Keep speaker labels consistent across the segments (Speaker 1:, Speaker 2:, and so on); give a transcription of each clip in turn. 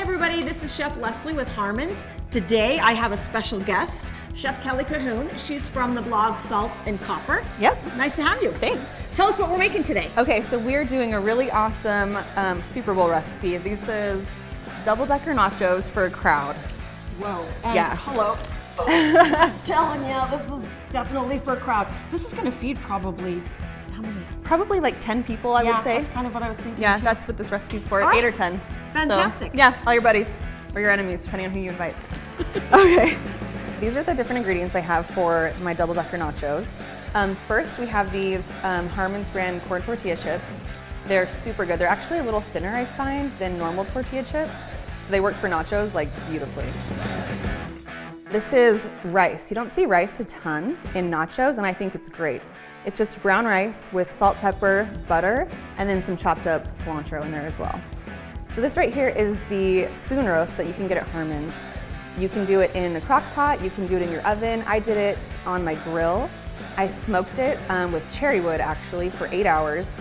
Speaker 1: everybody, this is Chef Leslie with Harmons. Today I have a special guest, Chef Kelly Cahoon. She's from the blog Salt and Copper.
Speaker 2: Yep.
Speaker 1: Nice to have you.
Speaker 2: Thanks.
Speaker 1: Tell us what we're making today.
Speaker 2: Okay, so we're doing a really awesome Super Bowl recipe. This is double-decker nachos for a crowd.
Speaker 1: Whoa. And
Speaker 2: yeah.
Speaker 1: Hello. I was telling you, this is definitely for a crowd. This is going to feed probably, how many?
Speaker 2: Probably like 10 people, I would say.
Speaker 1: That's kind of what I was thinking.
Speaker 2: Yeah,
Speaker 1: too.
Speaker 2: that's what this recipe's for,
Speaker 1: All right.
Speaker 2: 8 or 10.
Speaker 1: Fantastic.
Speaker 2: So, yeah, all your buddies or your enemies, depending on who you invite. Okay. These are the different ingredients I have for my double-decker nachos. First, we have these Harmons brand corn tortilla chips. They're super good. They're actually a little thinner, I find, than normal tortilla chips. So they work for nachos like beautifully. This is rice. You don't see rice a ton in nachos, and I think it's great. It's just brown rice with salt, pepper, butter, and then some chopped up cilantro in there as well. So this right here is the spoon roast that you can get at Harmons. You can do it in a crock pot, you can do it in your oven. I did it on my grill. I smoked it with cherry wood actually for 8 hours,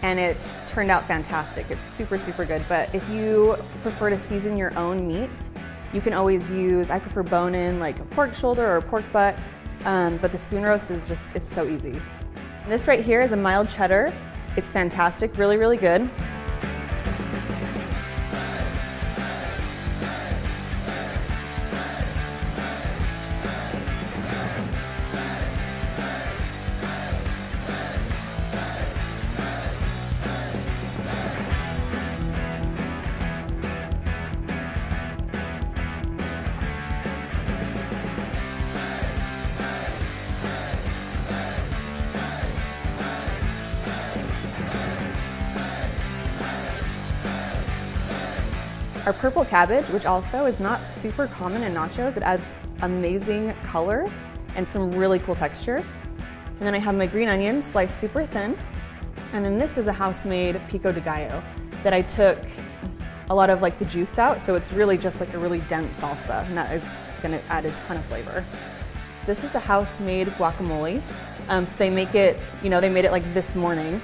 Speaker 2: and it turned out fantastic. It's super, super good. But if you prefer to season your own meat, you can always use, I prefer bone-in, like a pork shoulder or a pork butt, but the spoon roast is just, it's so easy. This right here is a mild cheddar. It's fantastic, really, really good. Our purple cabbage, which also is not super common in nachos, it adds amazing color and some really cool texture. And then I have my green onions sliced super thin. And then this is a house-made Pico De Gallo that I took a lot of like the juice out, so it's really just like a really dense salsa, and that is gonna add a ton of flavor. This is a house-made guacamole. So they make it, they made it like this morning.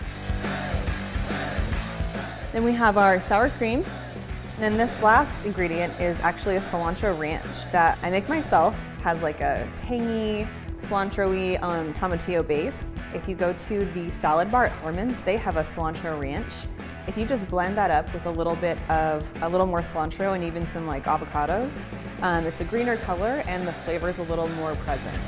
Speaker 2: Then we have our sour cream. And then this last ingredient is actually a Cilantro Ranch that I make myself. Has like a tangy, cilantro-y tomatillo base. If you go to the salad bar at Harmons, they have a Cilantro Ranch. If you just blend that up with a little more cilantro and even some like avocados, it's a greener color and the flavor is a little more present.